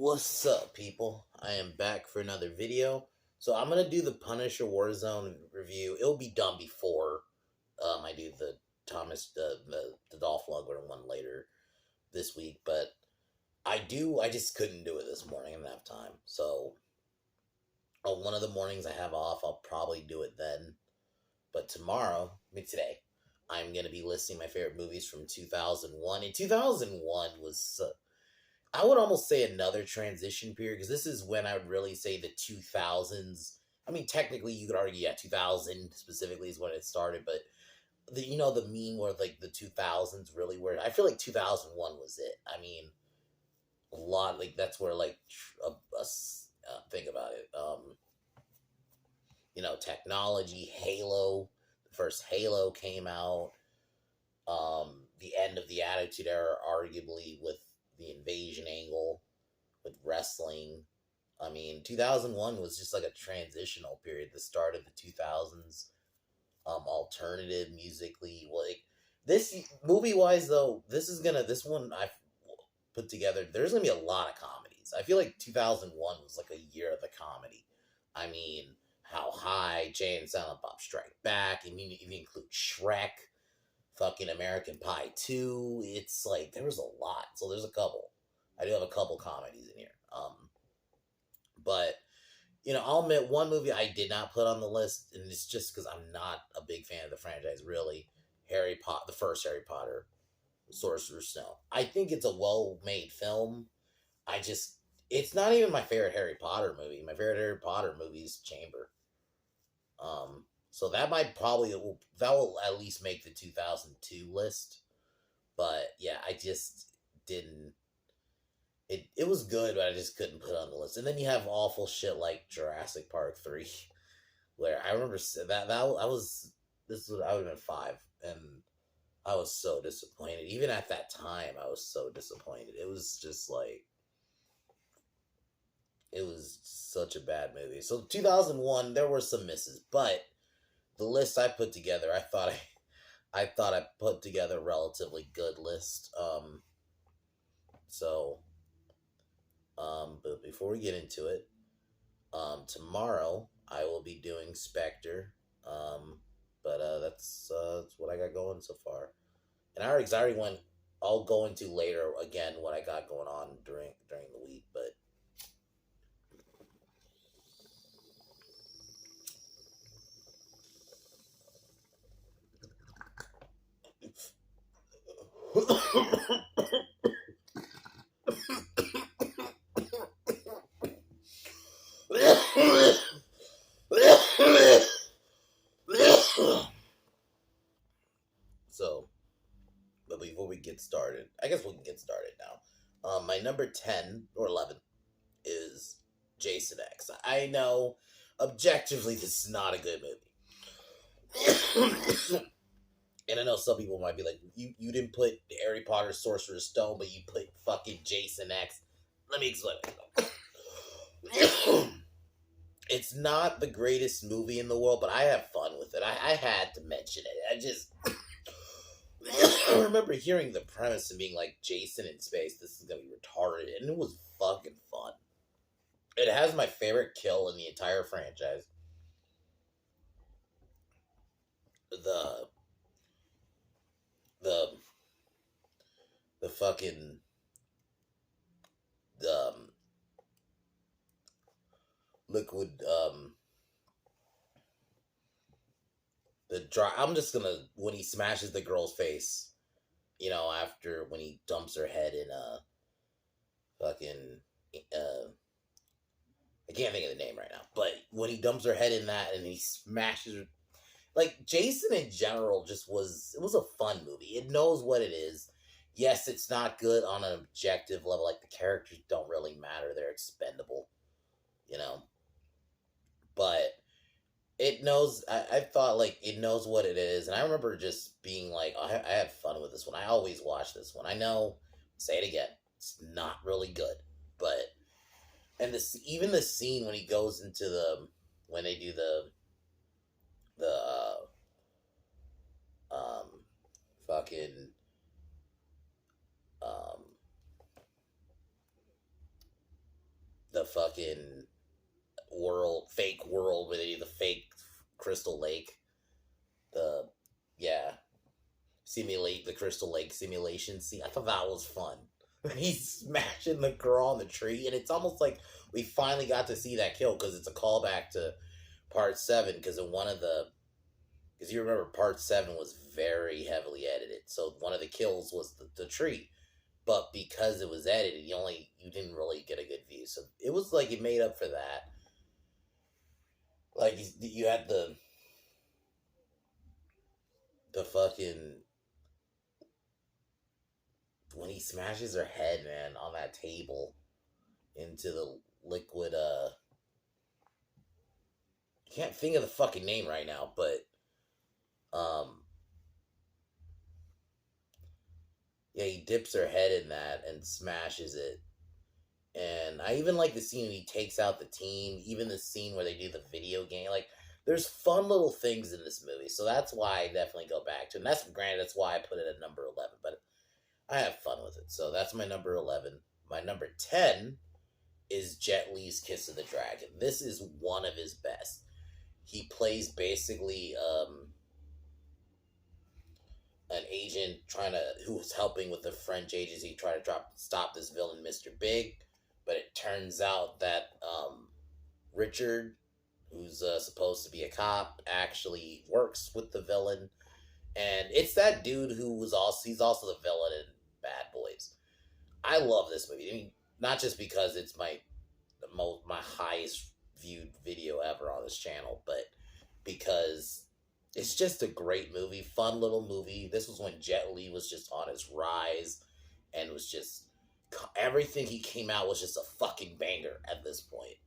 What's up, people? I am back for another video. So I'm gonna do the Punisher Warzone review. It'll be done before I do the the Dolph Lundgren one later this week. But I just couldn't do it this morning. I didn't have time. So on one of the mornings I have off, I'll probably do it then. But tomorrow, today, I'm gonna be listing my favorite movies from 2001. And 2001 was I would almost say another transition period because this is when I would really say the 2000s. I mean, technically, you could argue, yeah, 2000 specifically is when it started, but the meme where like the 2000s really were. I feel like 2001 was it. I mean, a lot like that's where like think about it. Technology, Halo, the first Halo came out. The end of the Attitude Era, arguably with the invasion angle with wrestling. I mean, 2001 was just like a transitional period, the start of the 2000s. Alternative musically, like this movie wise though, this one I put together. There's gonna be a lot of comedies. I feel like 2001 was like a year of the comedy. I mean, How High, Jay and Silent Bob Strike Back. I mean, if you include Shrek, fucking American Pie 2. It's like there was a lot. So there's a couple. I do have a couple comedies in here. But I'll admit one movie I did not put on the list, and it's just because I'm not a big fan of the franchise. Really, Harry Potter, the first Harry Potter, Sorcerer's Stone. I think it's a well-made film. It's not even my favorite Harry Potter movie. My favorite Harry Potter movie is Chamber. So that will at least make the 2002 list. But yeah, I just didn't. It was good, but I just couldn't put it on the list. And then you have awful shit like Jurassic Park 3, where I remember that I was I would have been 5, and I was so disappointed. Even at that time, I was so disappointed. It was just like it was such a bad movie. So 2001, there were some misses, but the list I put together, I put together a relatively good list. So but before we get into it, tomorrow I will be doing Spectre. But that's what I got going so far. And I already went. I'll go into later again what I got going on during the week, but. So, but before we get started, I guess we can get started now. My number 10 or 11 is Jason X. I know, objectively, this is not a good movie. And I know some people might be like, you didn't put Harry Potter Sorcerer's Stone, but you put fucking Jason X. Let me explain. It's not the greatest movie in the world, but I have fun with it. I had to mention it. I remember hearing the premise and being like, Jason in space, this is gonna be retarded, and it was fucking fun. It has my favorite kill in the entire franchise. The the the fucking um liquid the dry. I'm just gonna when he smashes the girl's face, after when he dumps her head in a fucking I can't think of the name right now, but when he dumps her head in that and he smashes her, like Jason in general, it was a fun movie. It knows what it is. Yes, it's not good on an objective level. Like the characters don't really matter; they're expendable, you know. But it knows. I thought like it knows what it is, and I remember just being like, I had fun with this one. I always watch this one. I know. Say it again. It's not really good, but even the scene when he goes into when they do the fucking um fucking fake world where they do the fake Crystal Lake, the yeah, simulate the Crystal Lake simulation scene. I thought that was fun. He's smashing the girl on the tree, and it's almost like we finally got to see that kill because it's a callback to part 7. Because in one of the, because you remember part 7 was very heavily edited, so one of the kills was the tree, but because it was edited, you didn't really get a good view. So it was like it made up for that. Like you had the fucking when he smashes her head, man, on that table into the liquid. I can't think of the fucking name right now, but um, yeah, he dips her head in that and smashes it. And I even like the scene when he takes out the team, even the scene where they do the video game. Like, there's fun little things in this movie, so that's why I definitely go back to it. And that's why I put it at number 11. But I have fun with it, so that's my number 11. My number 10 is Jet Li's Kiss of the Dragon. This is one of his best. He plays basically an agent who's helping with the French agency try to stop this villain, Mr. Big. But it turns out that Richard, who's supposed to be a cop, actually works with the villain. And it's that dude he's also the villain in Bad Boys. I love this movie. I mean, not just because it's my highest viewed video ever on this channel, but because it's just a great movie, fun little movie. This was when Jet Li was just on his rise, and was just everything he came out was just a fucking banger at this point.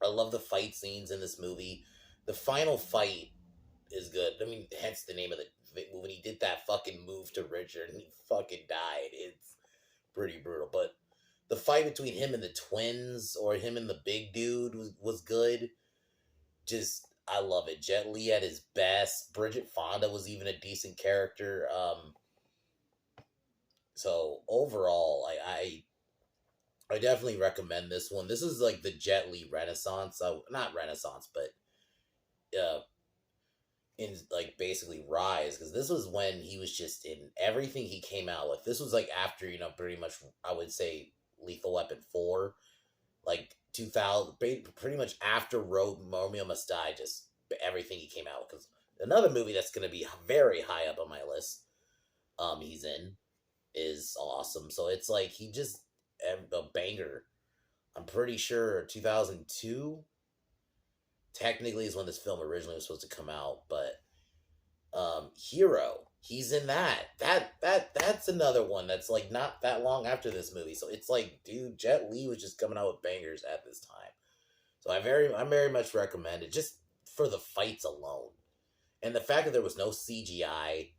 I love the fight scenes in this movie. The final fight is good. I mean, hence the name of the when he did that fucking move to Richard and he fucking died. It's pretty brutal. But the fight between him and the twins, or him and the big dude, was good. Just, I love it. Jet Li at his best. Bridget Fonda was even a decent character. So overall, I definitely recommend this one. This is like the Jet Li Renaissance. Not Renaissance, but in like basically rise, because this was when he was just in everything he came out with. This was like after, pretty much, I would say, Lethal Weapon 4, like 2000, pretty much after Romeo Must Die, just everything he came out with. Because another movie that's going to be very high up on my list, he's in, is awesome. So it's like he just a banger. I'm pretty sure 2002 technically is when this film originally was supposed to come out, but Hero, he's in that. That's another one that's like not that long after this movie. So it's like, dude, Jet Li was just coming out with bangers at this time. So I very much recommend it, just for the fights alone. And the fact that there was no CGI,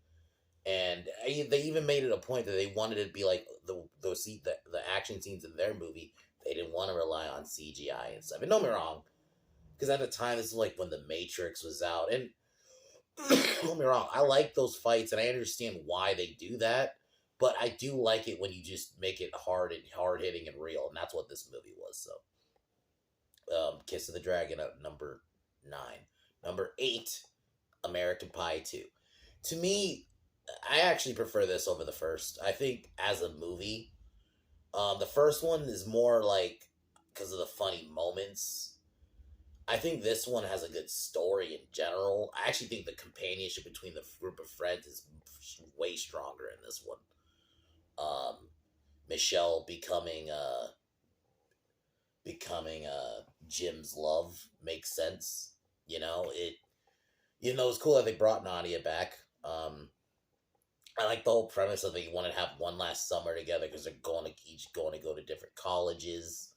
and they even made it a point that they wanted it to be like the action scenes in their movie. They didn't want to rely on CGI and stuff. And don't get me wrong, because at the time, this is like when The Matrix was out. And don't get me wrong, I like those fights, and I understand why they do that. But I do like it when you just make it hard hitting and real. And that's what this movie was. So, Kiss of the Dragon at number 9. Number 8, American Pie 2. To me, I actually prefer this over the first. I think as a movie, the first one is more like, because of the funny moments. I think this one has a good story in general. I actually think the companionship between the group of friends is way stronger in this one. Michelle becoming Jim's love makes sense. It's cool that they brought Nadia back. I like the whole premise of they want to have one last summer together because they're each going to go to different colleges.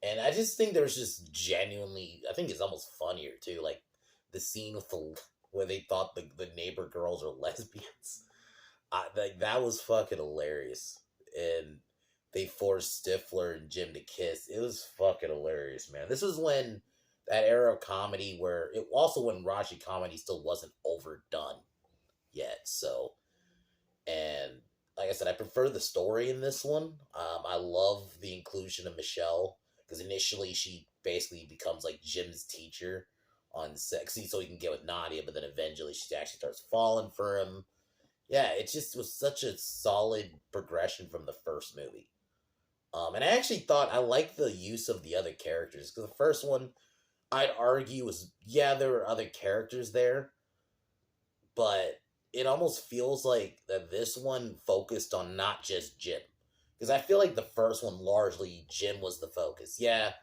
And I just think there's just genuinely, I think it's almost funnier too, like the scene with where they thought the neighbor girls are lesbians. That was fucking hilarious. And they forced Stifler and Jim to kiss. It was fucking hilarious, man. This was when that era of comedy when raunchy comedy still wasn't overdone yet. So, and like I said, I prefer the story in this one. I love the inclusion of Michelle, because initially she basically becomes like Jim's teacher on sexy so he can get with Nadia, but then eventually she actually starts falling for him. Yeah, it just was such a solid progression from the first movie. And I actually thought I liked the use of the other characters because the first one I'd argue was, yeah, there were other characters there, but it almost feels like that this one focused on not just Jim. Because I feel like the first one largely Jim was the focus. Yeah,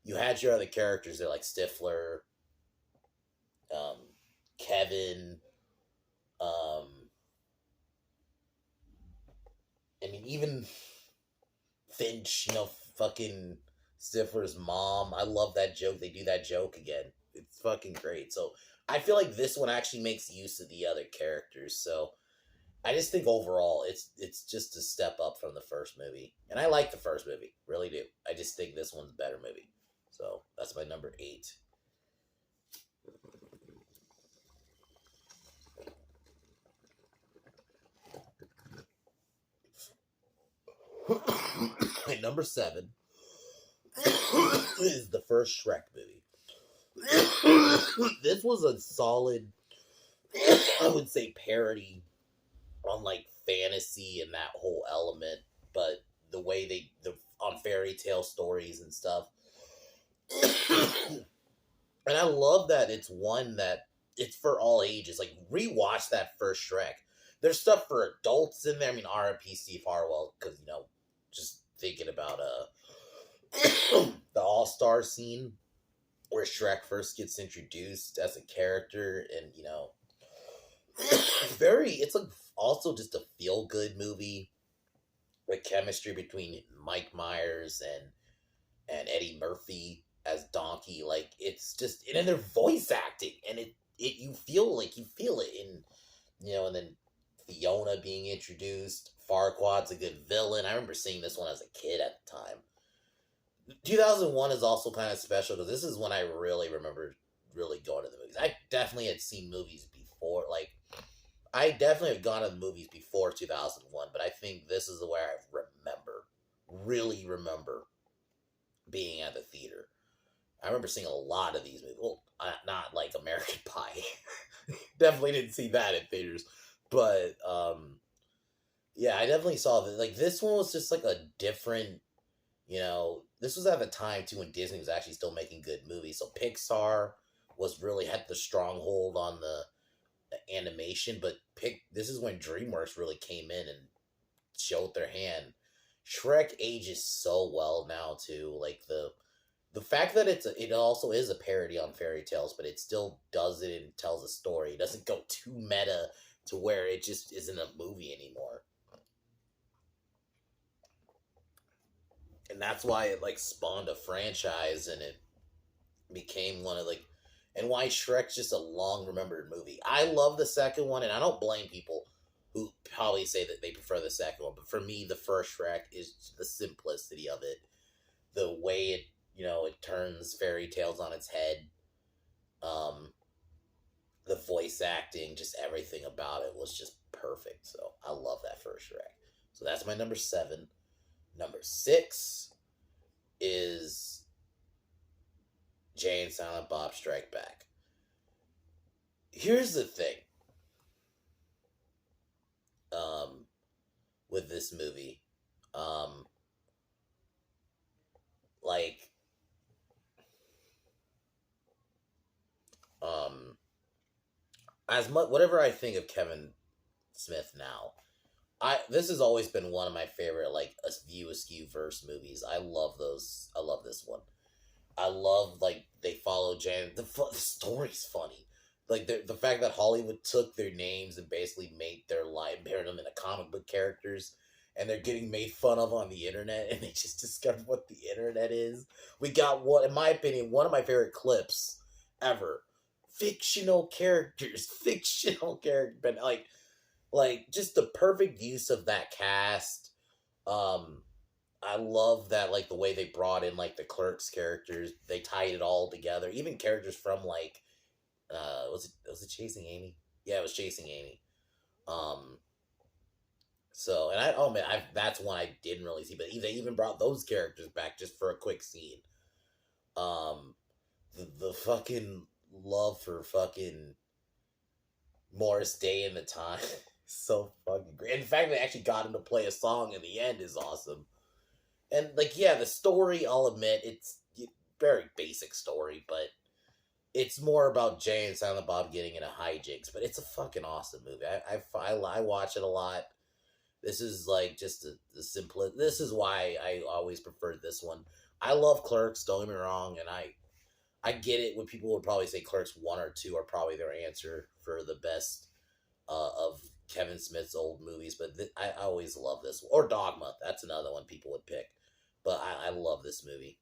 you had your other characters there like Stifler, um, Kevin, um, I mean even Finch, fucking Stifler's mom. I love that joke. They do that joke again. It's fucking great. So I feel like this one actually makes use of the other characters. So I just think overall it's just a step up from the first movie. And I like the first movie. Really do. I just think this one's a better movie. So that's my number 8. And number 7 is the first Shrek movie. This was a solid, I would say, parody on like fantasy and that whole element, but the way on fairy tale stories and stuff. And I love that it's one that it's for all ages. Like rewatch that first Shrek. There's stuff for adults in there. I mean, R.I.P. Steve Harwell, because just thinking about the All Star scene where Shrek first gets introduced as a character, and it's like also just a feel good movie. The chemistry between Mike Myers and Eddie Murphy as Donkey, like it's just, and then their voice acting, and it you feel it in and then Fiona being introduced. Farquaad's a good villain. I remember seeing this one as a kid at the time. 2001 is also kind of special because this is when I really remember really going to the movies. I definitely had seen movies before, like I definitely have gone to the movies before 2001, but I think this is where I really remember being at the theater. I remember seeing a lot of these movies. Well, not like American Pie. Definitely didn't see that in theaters. But, yeah, I definitely saw that. Like, this one was just like a different, this was at the time, too, when Disney was actually still making good movies. So Pixar had the stronghold on the animation, but this is when DreamWorks really came in and showed their hand. Shrek ages so well now too. Like the fact that it also is a parody on fairy tales, but it still does it and tells a story. It doesn't go too meta to where it just isn't a movie anymore. And that's why it like spawned a franchise, and it became one of and why Shrek's just a long remembered movie. I love the second one, and I don't blame people who probably say that they prefer the second one. But for me, the first Shrek is the simplicity of it, the way it it turns fairy tales on its head. The voice acting, just everything about it was just perfect. So I love that first Shrek. So that's my number 7. Number 6 is Jay and Silent Bob Strike Back. Here's the thing. With this movie. Like, as much, whatever I think of Kevin Smith now, this has always been one of my favorite, like, View Askew verse movies. I love those. I love this one. I love, like, they follow Jan. The story's funny. Like, the fact that Hollywood took their names and basically made their life, paired them into comic book characters, and they're getting made fun of on the internet, and they just discovered what the internet is. We got in my opinion, one of my favorite clips ever. Fictional characters. But, like, just the perfect use of that cast. I love that, like, the way they brought in, like, the Clerks characters. They tied it all together. Even characters from, like, was it Chasing Amy? Yeah, it was Chasing Amy. So, and that's one I didn't really see, but they even brought those characters back just for a quick scene. Um, the fucking love for fucking Morris Day in the time is so fucking great. In fact, they actually got him to play a song in the end is awesome. And like, yeah, the story, I'll admit, it's very basic story, but it's more about Jay and Silent Bob getting into hijinks. But it's a fucking awesome movie. I watch it a lot. This is like just the simplest. This is why I always preferred this one. I love Clerks. Don't get me wrong, and I get it when people would probably say Clerks 1 or 2 are probably their answer for the best of Kevin Smith's old movies, but I always love this one. Or Dogma. That's another one people would pick. But I love this movie.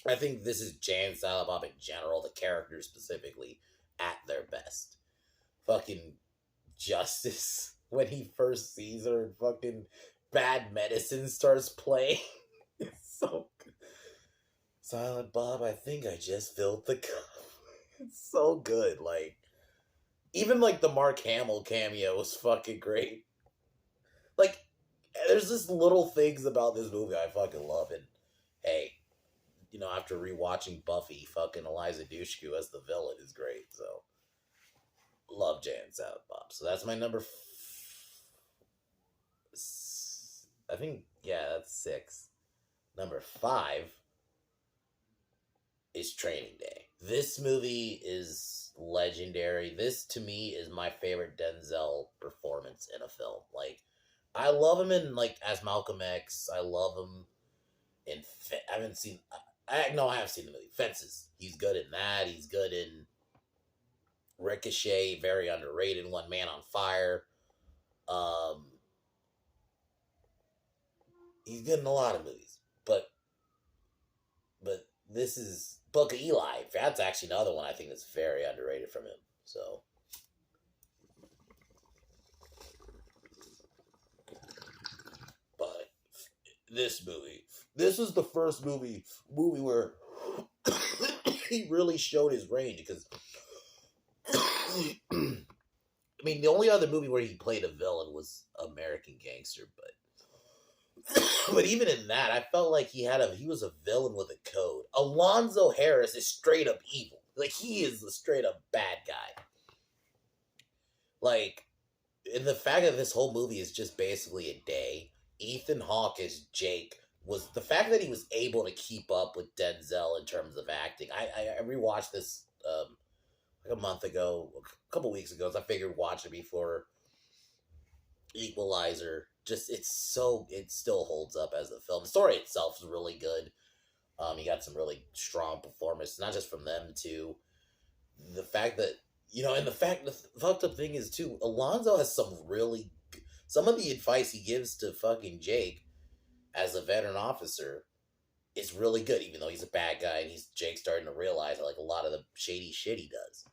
I think this is Jay and Silent Bob in general, the characters specifically, at their best. Fucking Justice, when he first sees her and fucking Bad Medicine starts playing. It's so good. Silent Bob, I think I just filled the cup. It's so good. Like, even like the Mark Hamill cameo was fucking great. Like, there's just little things about this movie I fucking love. And hey, you know, after rewatching Buffy, fucking Eliza Dushku as the villain is great. So, love Jay and Silent Bob. So that's my number. I think, yeah, that's 6. Number 5 is Training Day. This movie is legendary. This, to me, is my favorite Denzel performance in a film. Like, I love him in, like, as Malcolm X. I love him in, I haven't seen, I have seen the movie. Fences. He's good in that. He's good in Ricochet, very underrated. One Man on Fire. He's good in a lot of movies. But this is Book of Eli. That's actually another one I think that's very underrated from him. So, but this is the first movie where he really showed his range because I mean, the only other movie where he played a villain was American Gangster, but even in that, I felt like he was a villain with a code. Alonzo Harris is straight up evil. Like, he is a straight up bad guy. Like, and the fact that this whole movie is just basically a day. Ethan Hawke as Jake was the fact that he was able to keep up with Denzel in terms of acting. I rewatched this like a month ago, a couple weeks ago. So I figured watch it before Equalizer. Just it still holds up as a film. The story itself is really good. You got some really strong performance, not just from them too. The fact that the fucked up thing is too, Alonzo has some of the advice he gives to fucking Jake as a veteran officer is really good, even though he's a bad guy and Jake's starting to realize like a lot of the shady shit he does.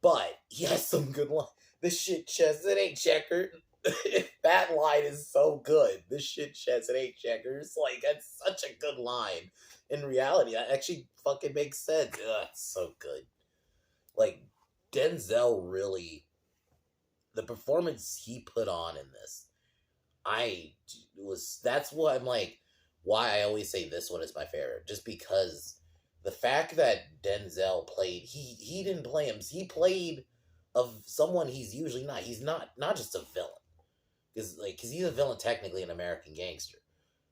But he has some good line. This shit chest, it ain't checkered. That line is so good. This shit chest, it ain't checkers. Like, that's such a good line. In reality, that actually fucking makes sense. Ugh, it's so good. Like, Denzel really, the performance he put on in this, that's what I'm like, why I always say this one is my favorite. Just because the fact that Denzel played, he didn't play him, he played of someone he's usually not. He's not just a villain. Because he's a villain technically an American Gangster.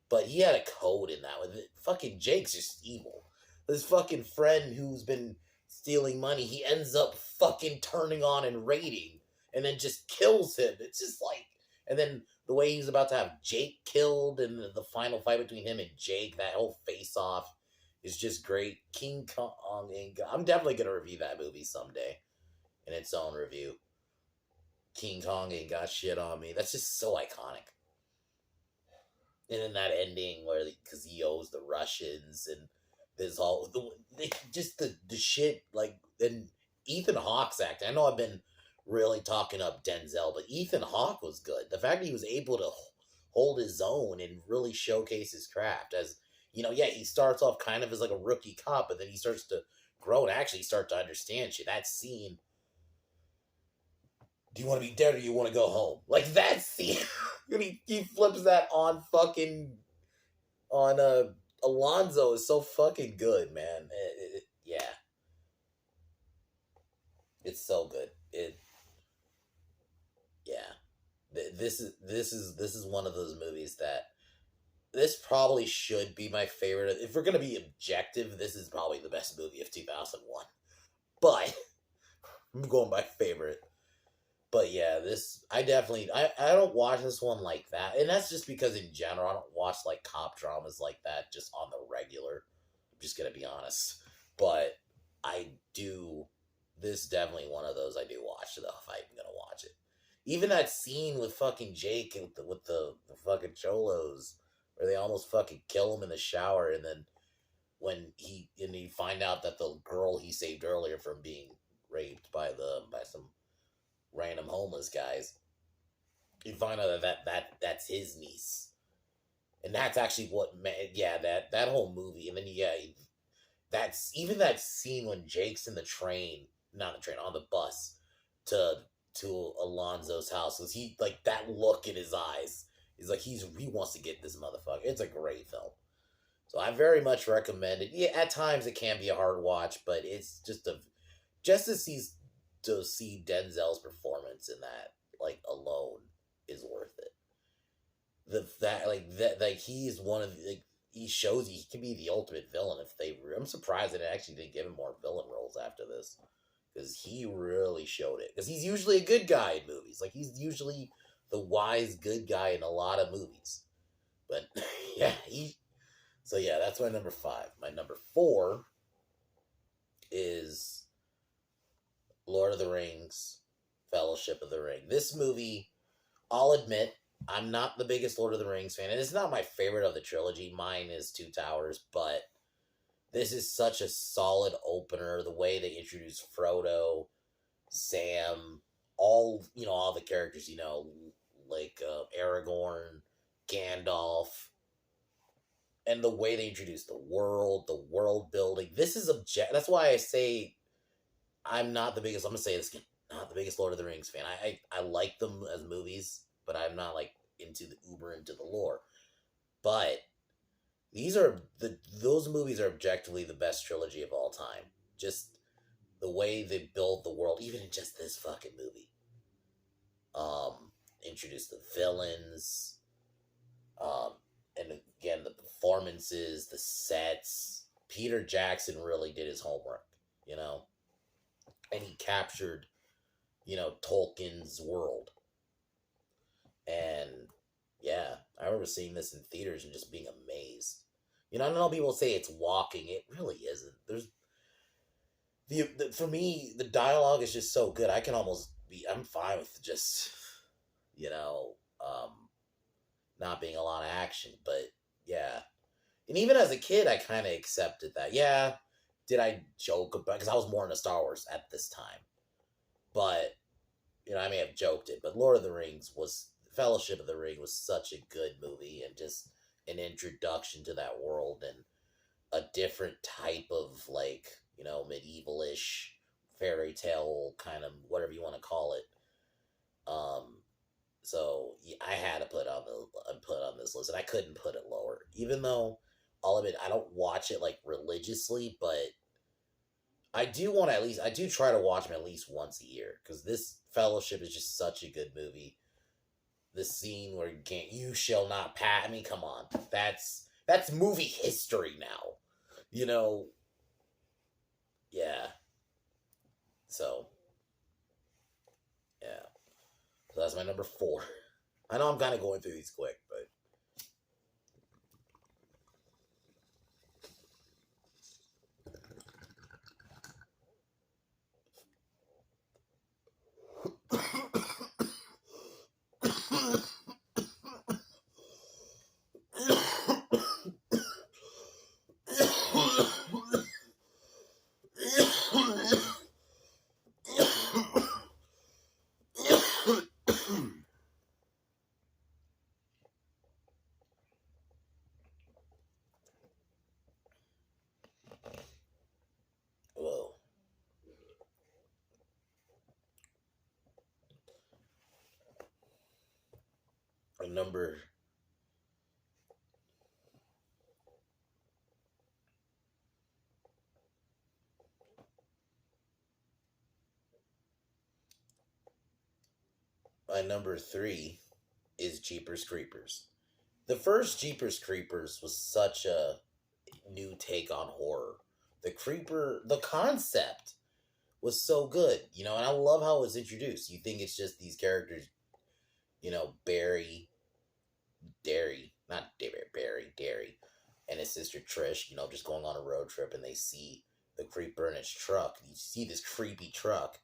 But he had a code in that one. Fucking Jake's just evil. This fucking friend who's been stealing money, he ends up fucking turning on and raiding. And then just kills him. It's just like... And then the way he's about to have Jake killed and the final fight between him and Jake, that whole face-off is just great. King Kong and... I'm definitely going to review that movie someday. In its own review. King Kong ain't got shit on me. That's just so iconic. And then that ending where, because he owes the Russians and there's all the shit, like, and Ethan Hawke's acting. I know I've been really talking up Denzel, but Ethan Hawke was good. The fact that he was able to hold his own and really showcase his craft as, yeah, he starts off kind of as like a rookie cop, but then he starts to grow and actually start to understand shit. That scene, do you want to be dead or you want to go home? Like that scene. he flips that on Alonzo is so fucking good, man. Yeah, it's so good. Yeah. This is one of those movies that this probably should be my favorite. If we're gonna be objective, this is probably the best movie of 2001. But I'm going by favorite. But yeah, this I don't watch this one like that, and that's just because in general I don't watch like cop dramas like that just on the regular. I'm just gonna be honest, but I do. This definitely one of those I do watch though if I'm gonna watch it. Even that scene with fucking Jake and with the fucking cholos where they almost fucking kill him in the shower, and then when you find out that the girl he saved earlier from being raped by some random homeless guys, you find out that's his niece, and that's actually what yeah, that whole movie, and then yeah, that's even that scene when Jake's in the train, not the train, on the bus to Alonzo's house, because he like that look in his eyes is like he wants to get this motherfucker. It's a great film. So I very much recommend it. Yeah, at times it can be a hard watch, but it's just to see Denzel's performance in that like alone is worth it. That he's one of the, like he shows he can be the ultimate villain if they. I'm surprised that it actually didn't give him more villain roles after this because he really showed it. Because he's usually a good guy in movies. Like he's usually the wise good guy in a lot of movies. But yeah, he. So yeah, that's my number 5. My number 4 is Lord of the Rings, Fellowship of the Ring. This movie, I'll admit, I'm not the biggest Lord of the Rings fan, and it's not my favorite of the trilogy. Mine is Two Towers, but this is such a solid opener. The way they introduce Frodo, Sam, all the characters, like Aragorn, Gandalf, and the way they introduce the world building. This is That's why I say I'm not the biggest. I'm gonna say this again. Not the biggest Lord of the Rings fan. I like them as movies, but I'm not like into the lore. But those movies are objectively the best trilogy of all time. Just the way they build the world, even in just this fucking movie. Introduce the villains, and again the performances, the sets. Peter Jackson really did his homework, and he captured, Tolkien's world. And yeah, I remember seeing this in theaters and just being amazed. I know people say it's walking. It really isn't. There's for me, the dialogue is just so good. I'm fine with just, you know, um, not being a lot of action. But yeah, and even as a kid, I kind of accepted that. Yeah, did I joke about because I was more into Star Wars at this time, but I may have joked it. But Lord of the Rings was Fellowship of the Ring was such a good movie and just an introduction to that world and a different type of like medievalish fairy tale kind of whatever you want to call it. So yeah, I had to put on this list, and I couldn't put it lower, even though I'll admit I don't watch it like religiously, but I do try to watch them at least once a year because this Fellowship is just such a good movie. The scene where you shall not pass. I mean, come on, that's movie history now. You know, yeah. So yeah, so that's my number 4. I know I'm kind of going through these quick, but whoa. A number My number three is Jeepers Creepers. The first Jeepers Creepers was such a new take on horror. The concept was so good, and I love how it was introduced. You think it's just these characters, Barry, Barry, and his sister Trish, just going on a road trip, and they see the creeper in his truck. You see this creepy truck,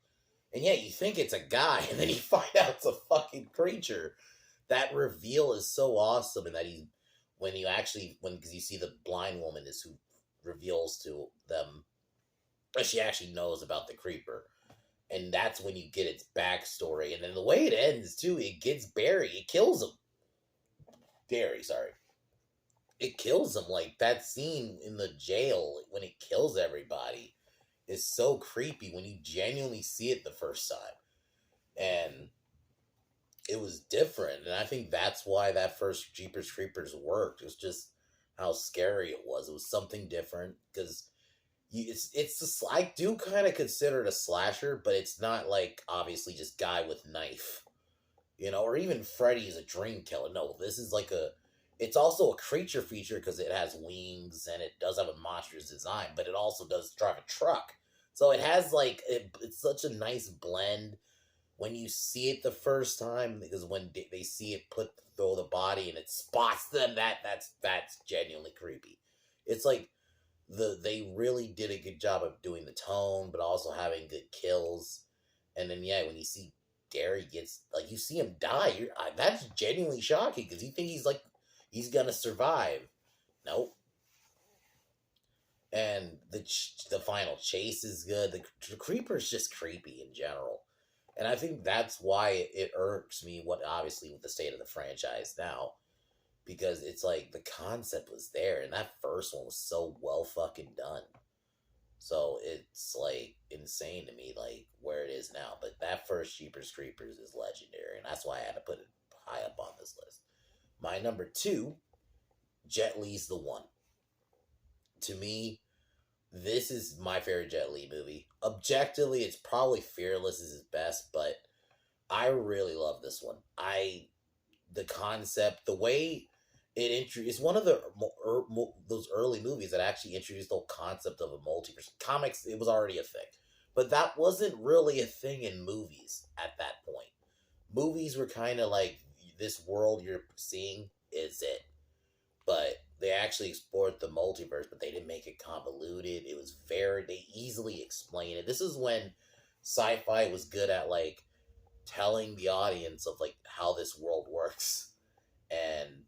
and yeah, you think it's a guy, and then you find out it's a fucking creature. That reveal is so awesome, and that because you see the blind woman is who reveals to them that she actually knows about the creeper. And that's when you get its backstory. And then the way it ends, too, it gets Barry. It kills him. Barry, sorry. It kills him. Like, that scene in the jail when it kills everybody is so creepy when you genuinely see it the first time. And it was different. And I think that's why that first Jeepers Creepers worked. It was just how scary it was. It was something different. Because I do kind of consider it a slasher, but it's not like obviously just guy with knife, or even Freddy is a dream killer. No, this is it's also a creature feature because it has wings and it does have a monstrous design, but it also does drive a truck. So it has it's such a nice blend when you see it the first time, because when they see it throw the body and it spots them, that's genuinely creepy. It's like they really did a good job of doing the tone, but also having good kills. And then, yeah, when you see Gary you see him die, that's genuinely shocking, because you think he's gonna survive. Nope. And the final chase is good. The creeper's just creepy in general. And I think that's why it irks me, obviously with the state of the franchise now, because it's like the concept was there, and that first one was so well fucking done. So it's insane to me, where it is now. But that first Jeepers Creepers is legendary, and that's why I had to put it high up on this list. My number two, Jet Li's The One. To me, this is my favorite Jet Li movie. Objectively, it's probably Fearless is his best, but I really love this one. The concept, the way it's one of those early movies that actually introduced the whole concept of a multiverse. Comics, it was already a thing, but that wasn't really a thing in movies at that point. Movies were kind of like, this world you're seeing is it, but they actually explored the multiverse, but they didn't make it convoluted. It was they easily explain it. This is when sci-fi was good at telling the audience of how this world works. And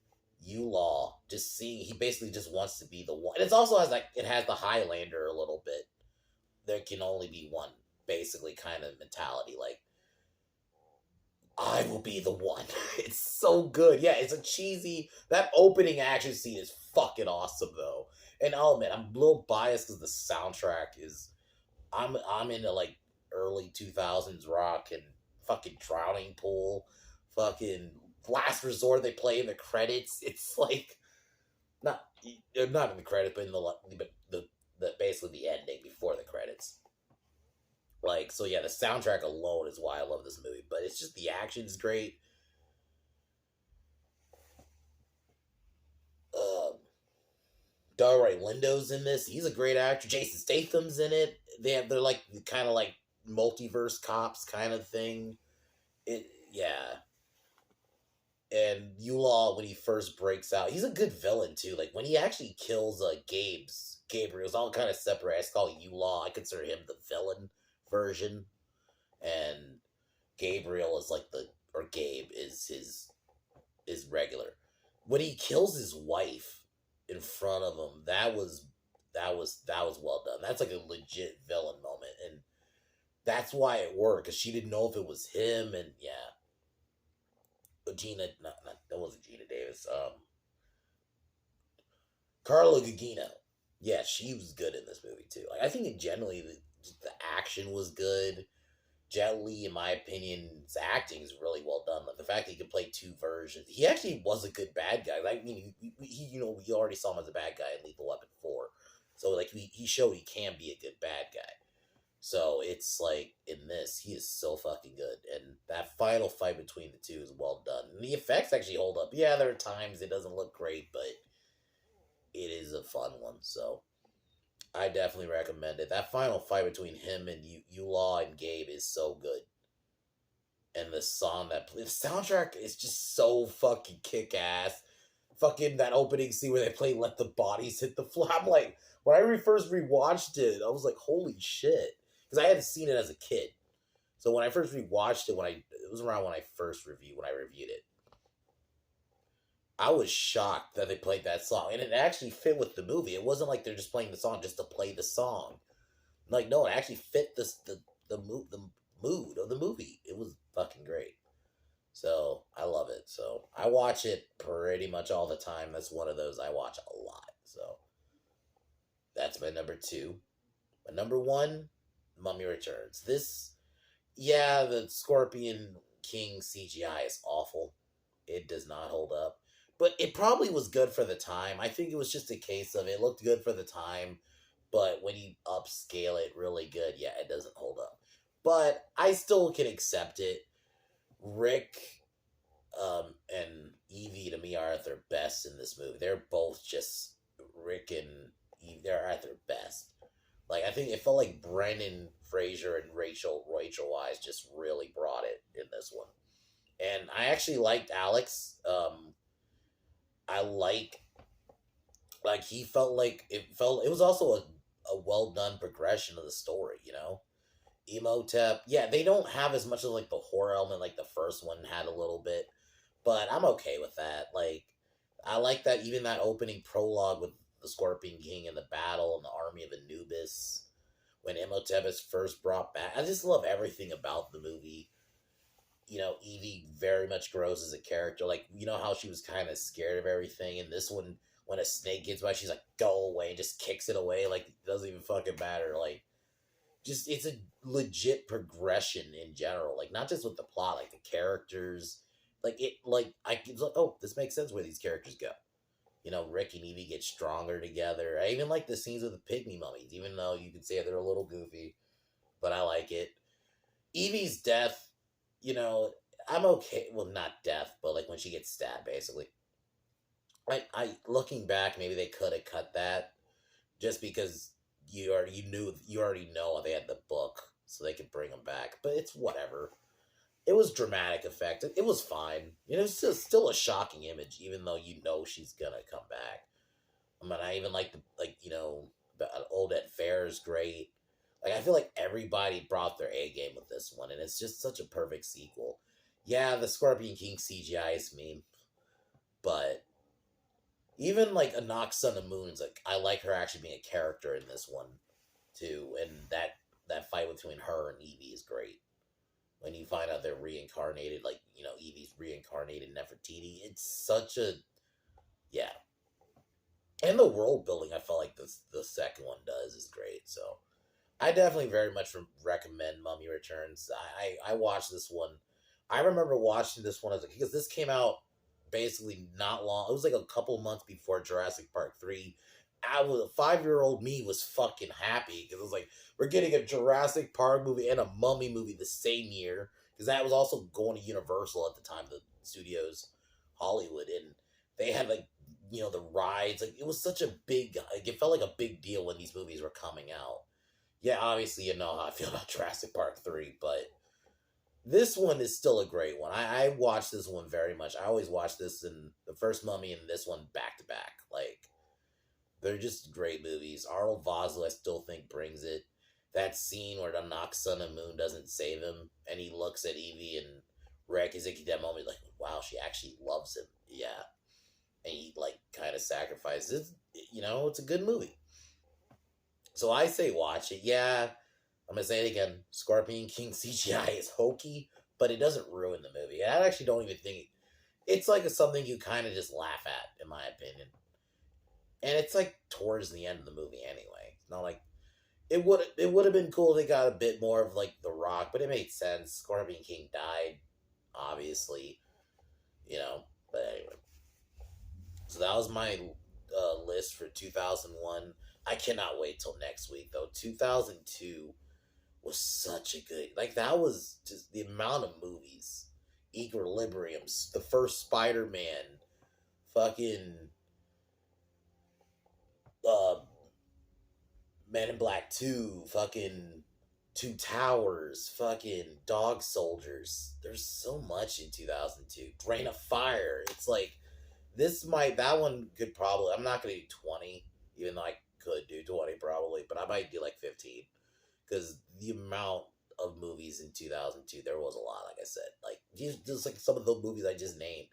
Yulaw, he basically just wants to be the one. And it also has it has the Highlander a little bit. There can only be one, basically, kind of mentality. I will be the one. It's so good. Yeah, it's a cheesy. That opening action scene is fucking awesome, though. And I'll admit, I'm a little biased because the soundtrack is. I'm into early 2000s rock and fucking Drowning Pool, fucking Last Resort. They play in the credits. It's not in the credits, but in the basically the ending before the credits. So yeah, the soundtrack alone is why I love this movie, but it's just the action's great. Delroy Lindo's in this. He's a great actor. Jason Statham's in it. They're kind of multiverse cops kind of thing. Yeah. And Yulaw, when he first breaks out, he's a good villain too. When he actually kills Gabriel's all kind of separate. I call Yulaw. I consider him the villain version, and Gabriel is Gabe is his regular. When he kills his wife in front of him, that was well done. That's a legit villain moment, and that's why it worked, because she didn't know if it was him. And yeah, that wasn't Gina Davis. Carla Gugino. Yeah, she was good in this movie too. I think generally the action was good. Jet Li, in my opinion, his acting is really well done. The fact that he could play two versions, he actually was a good bad guy. We already saw him as a bad guy in Lethal Weapon 4, so he showed he can be a good bad guy. So it's like in this, he is so fucking good, and that final fight between the two is well done. And the effects actually hold up. Yeah, there are times it doesn't look great, but it is a fun one. So I definitely recommend it. That final fight between him and Law and Gabe is so good, and the song the soundtrack is just so fucking kick ass. Fucking that opening scene where they play "Let the Bodies Hit the Floor." I'm like, when I first rewatched it, I was like, holy shit, because I hadn't seen it as a kid. So when I first rewatched it, it was around when I reviewed it, I was shocked that they played that song, and it actually fit with the movie. It wasn't like they're just playing the song just to play the song. Like, no, it actually fit the mood of the movie. It was fucking great. So I love it. So I watch it pretty much all the time. That's one of those I watch a lot. So that's my number 2. My number 1, Mummy Returns. The Scorpion King CGI is awful. It does not hold up. But it probably was good for the time. I think it was just a case of it looked good for the time, but when you upscale it really good, yeah, it doesn't hold up. But I still can accept it. Rick and Evie, to me, are at their best in this movie. They're both just Rick and Evie. They're at their best. Like, I think it felt like Brendan Fraser and Rachel Weisz just really brought it in this one. And I actually liked Alex. I he felt like it was also a well done progression of the story, Emotep, yeah, they don't have as much of like the horror element like the first one had a little bit, but I'm okay with that. Like, I like that even that opening prologue with the Scorpion King and the battle and the army of Anubis when Imhotep is first brought back. I just love everything about the movie. Evie very much grows as a character. Like, how she was kind of scared of everything, and this one, when a snake gets by, she's like, go away, and just kicks it away. Like, it doesn't even fucking matter. Like, just, it's a legit progression in general. Like, not just with the plot, like, the characters. Like, it's like, oh, this makes sense where these characters go. Rick and Evie get stronger together. I even like the scenes with the pygmy mummies, even though you could say they're a little goofy, but I like it. Evie's death, I'm okay. Well, not death, but like when she gets stabbed, basically. I looking back, maybe they could have cut that just because you already know they had the book, so they could bring them back. But it's whatever. It was dramatic effect. It was fine. It's still a shocking image, even though she's gonna come back. I mean, I even like the Odette Fair is great. Like, I feel like everybody brought their A game with this one, and it's just such a perfect sequel. Yeah, the Scorpion King CGI is meme, but even like Anak Son of Moons, like, I like her actually being a character in this one too, and that fight between her and Evie is great. When you find out they're reincarnated, like, Evie's reincarnated Nefertiti, it's such a, yeah. And the world building, I felt like the second one does is great. So I definitely very much recommend Mummy Returns. I watched this one. I remember watching this one because this came out basically not long. It was like a couple months before Jurassic Park 3. A 5-year-old me was fucking happy because it was like, we're getting a Jurassic Park movie and a Mummy movie the same year, because that was also going to Universal at the time, the studios, Hollywood, and they had like, the rides. Like, it was such a big, like, it felt like a big deal when these movies were coming out. Yeah, obviously you know how I feel about Jurassic Park 3, but this one is still a great one. I watched this one very much. I always watch this, and the first Mummy and this one back to back. Like, they're just great movies. Arnold Vosloo, I still think, brings it. That scene where the Anak Son of Moon doesn't save him, and he looks at Evie and Rick, is like, that moment, like, wow, she actually loves him. Yeah. And he, like, kind of sacrifices. It's a good movie. So I say watch it. Yeah, I'm going to say it again. Scorpion King CGI is hokey, but it doesn't ruin the movie. I actually don't even think it's like something you kind of just laugh at, in my opinion. And it's like towards the end of the movie anyway. It's not like it would have been cool if they got a bit more of like The Rock, but it made sense. Scorpion King died, obviously, But anyway, so that was my list for 2001. I cannot wait till next week though. 2002 was such a good, like, that was just the amount of movies. Equilibriums, the first Spider-Man, fucking uh Men in Black 2, fucking Two Towers, fucking Dog Soldiers. There's so much in 2002. Rain of Fire. It's like, that one could probably, I'm not going to do 20, even though I could do 20 probably, but I might do like 15. Because the amount of movies in 2002, there was a lot, like I said. Like, just like some of the movies I just named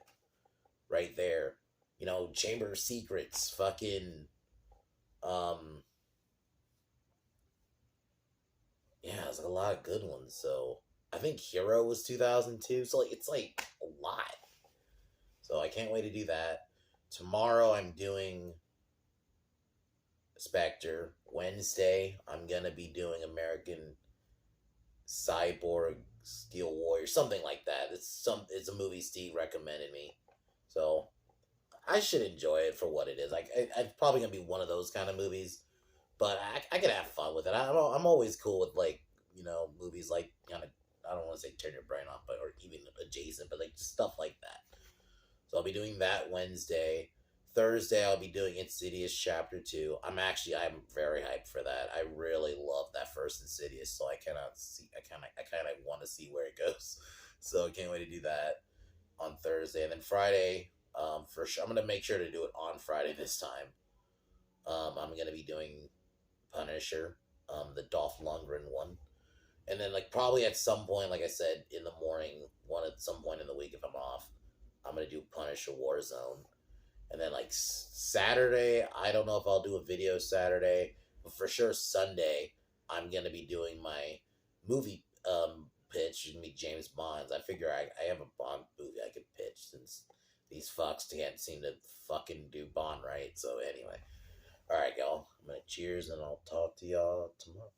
right there. You know, Chamber of Secrets, fucking, um, yeah, there's like a lot of good ones. So I think Hero was 2002. So like, it's like a lot. So I can't wait to do that. Tomorrow I'm doing Spectre. Wednesday I'm gonna be doing American Cyborg Steel Warrior, something like that. It's a movie Steve recommended me, so I should enjoy it for what it is. Like, it's probably gonna be one of those kind of movies, but I can have fun with it. I'm always cool with, like, movies like, kind of, I don't want to say turn your brain off, but or even adjacent, but like just stuff like that. So I'll be doing that Wednesday. Thursday I'll be doing Insidious Chapter 2. I'm very hyped for that. I really love that first Insidious, so I kinda want to see where it goes. So I can't wait to do that on Thursday. And then Friday, for sure I'm gonna make sure to do it on Friday this time. I'm gonna be doing Punisher, the Dolph Lundgren one. And then, like, probably at some point, like I said, in the morning, one at some point in the week if I'm off, I'm gonna do Punisher Warzone. And then, like, Saturday, I don't know if I'll do a video Saturday, but for sure Sunday, I'm gonna be doing my movie pitch and meet James Bonds. I figure I have a Bond movie I could pitch since these fucks can't seem to fucking do Bond right. So anyway, all right, y'all. I'm gonna cheers and I'll talk to y'all tomorrow.